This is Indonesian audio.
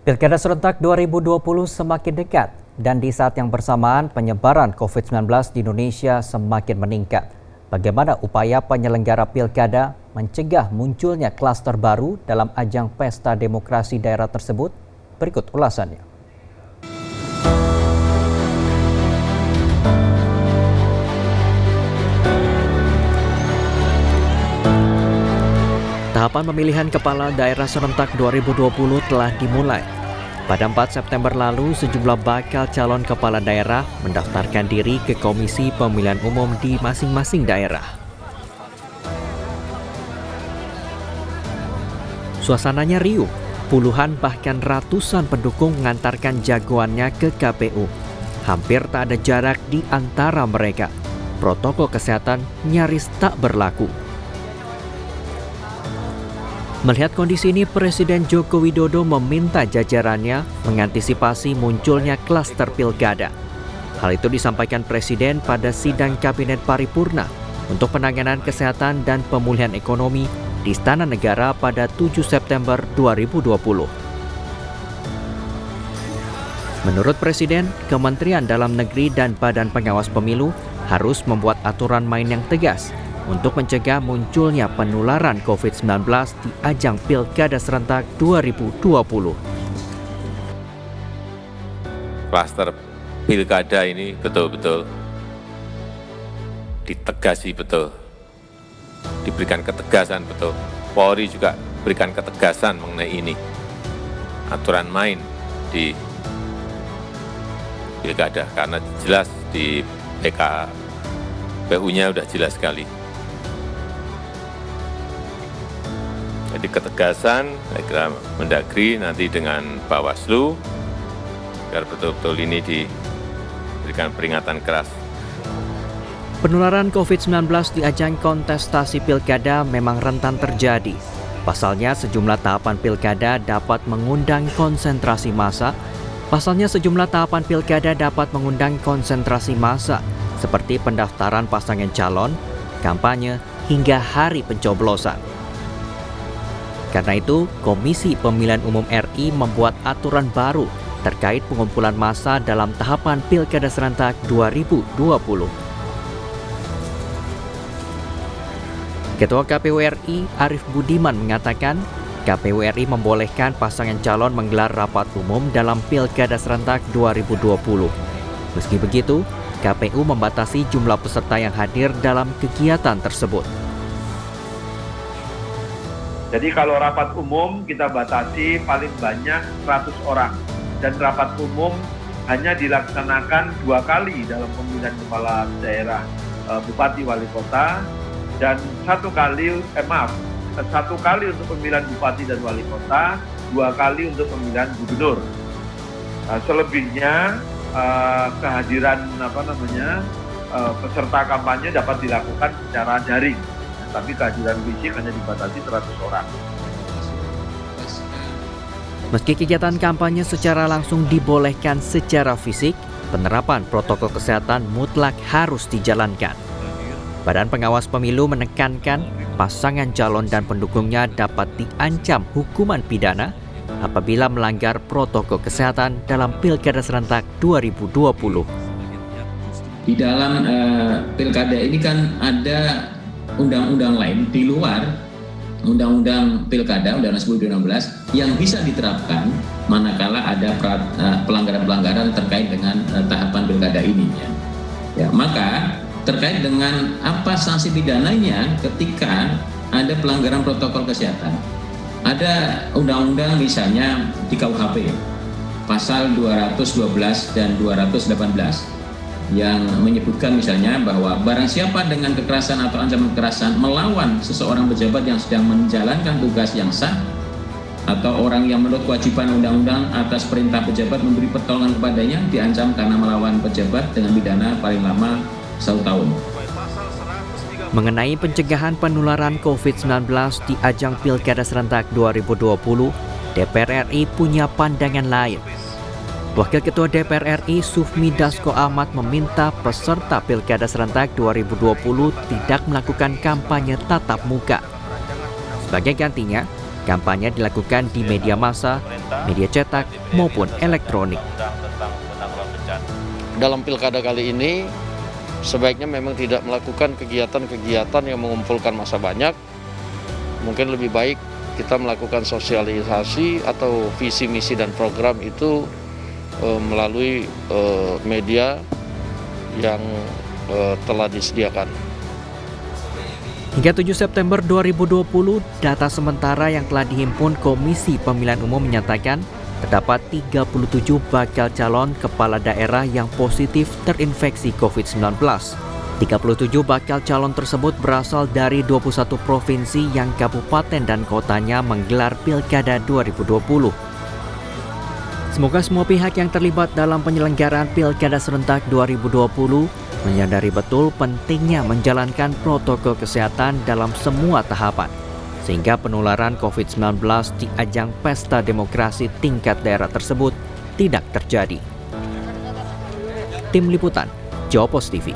Pilkada serentak 2020 semakin dekat dan di saat yang bersamaan penyebaran COVID-19 di Indonesia semakin meningkat. Bagaimana upaya penyelenggara pilkada mencegah munculnya klaster baru dalam ajang pesta demokrasi daerah tersebut? Berikut ulasannya. Tahapan pemilihan kepala daerah serentak 2020 telah dimulai. Pada 4 September lalu, sejumlah bakal calon kepala daerah mendaftarkan diri ke Komisi Pemilihan Umum di masing-masing daerah. Suasananya riuh, puluhan bahkan ratusan pendukung mengantarkan jagoannya ke KPU. Hampir tak ada jarak di antara mereka. Protokol kesehatan nyaris tak berlaku. Melihat kondisi ini, Presiden Joko Widodo meminta jajarannya mengantisipasi munculnya klaster pilkada. Hal itu disampaikan Presiden pada sidang Kabinet Paripurna untuk penanganan kesehatan dan pemulihan ekonomi di Istana Negara pada 7 September 2020. Menurut Presiden, Kementerian Dalam Negeri dan Badan Pengawas Pemilu harus membuat aturan main yang tegas untuk mencegah munculnya penularan COVID-19 di ajang Pilkada Serentak 2020. Klaster pilkada ini betul-betul ditegasi betul, diberikan ketegasan betul. Polri juga berikan ketegasan mengenai ini. Aturan main di pilkada, karena jelas di PKPU-nya sudah jelas sekali. Jadi ketegasan, saya kira Mendagri nanti dengan Bawaslu, biar betul-betul ini diberikan peringatan keras. Penularan COVID-19 di ajang kontestasi pilkada memang rentan terjadi. Pasalnya sejumlah tahapan pilkada dapat mengundang konsentrasi massa. Seperti pendaftaran pasangan calon, kampanye, hingga hari pencoblosan. Karena itu, Komisi Pemilihan Umum RI membuat aturan baru terkait pengumpulan massa dalam tahapan Pilkada Serentak 2020. Ketua KPU RI, Arief Budiman, mengatakan KPU RI membolehkan pasangan calon menggelar rapat umum dalam Pilkada Serentak 2020. Meski begitu, KPU membatasi jumlah peserta yang hadir dalam kegiatan tersebut. Jadi kalau rapat umum kita batasi paling banyak 100 orang. Dan rapat umum hanya dilaksanakan 2 kali dalam pemilihan kepala daerah, bupati wali kota, dan 1 kali untuk pemilihan bupati dan wali kota, 2 kali untuk pemilihan gubernur. Selebihnya kehadiran peserta kampanye dapat dilakukan secara daring. Tapi kehadiran fisik hanya dibatasi 100 orang. Meski kegiatan kampanye secara langsung dibolehkan secara fisik, penerapan protokol kesehatan mutlak harus dijalankan. Badan Pengawas Pemilu menekankan pasangan calon dan pendukungnya dapat diancam hukuman pidana apabila melanggar protokol kesehatan dalam Pilkada Serentak 2020. Di dalam pilkada ini kan ada undang-undang lain di luar undang-undang pilkada, undang-undang 10/2016 yang bisa diterapkan manakala ada pelanggaran-pelanggaran terkait dengan tahapan pilkada ini. Ya, maka terkait dengan apa sanksi pidananya ketika ada pelanggaran protokol kesehatan. Ada undang-undang misalnya di KUHP pasal 212 dan 218 yang menyebutkan misalnya bahwa barang siapa dengan kekerasan atau ancaman kekerasan melawan seseorang pejabat yang sedang menjalankan tugas yang sah atau orang yang menurut kewajiban undang-undang atas perintah pejabat memberi pertolongan kepadanya diancam karena melawan pejabat dengan pidana paling lama 1 tahun. Mengenai pencegahan penularan COVID-19 di ajang Pilkada Serentak 2020, DPR RI punya pandangan lain. Wakil Ketua DPR RI Sufmi Dasko Ahmad meminta peserta Pilkada Serentak 2020 tidak melakukan kampanye tatap muka. Sebagai gantinya, Kampanye dilakukan di media massa, media cetak, maupun elektronik. Dalam pilkada kali ini, sebaiknya memang tidak melakukan kegiatan-kegiatan yang mengumpulkan massa banyak. Mungkin lebih baik kita melakukan sosialisasi atau visi, misi, dan program itu melalui media yang telah disediakan. Hingga 7 September 2020, data sementara yang telah dihimpun Komisi Pemilihan Umum menyatakan terdapat 37 bakal calon kepala daerah yang positif terinfeksi COVID-19. 37 bakal calon tersebut berasal dari 21 provinsi yang kabupaten dan kotanya menggelar Pilkada 2020. Semoga semua pihak yang terlibat dalam penyelenggaraan Pilkada serentak 2020 menyadari betul pentingnya menjalankan protokol kesehatan dalam semua tahapan, sehingga penularan COVID-19 di ajang pesta demokrasi tingkat daerah tersebut tidak terjadi. Tim Liputan, Jawa Pos TV.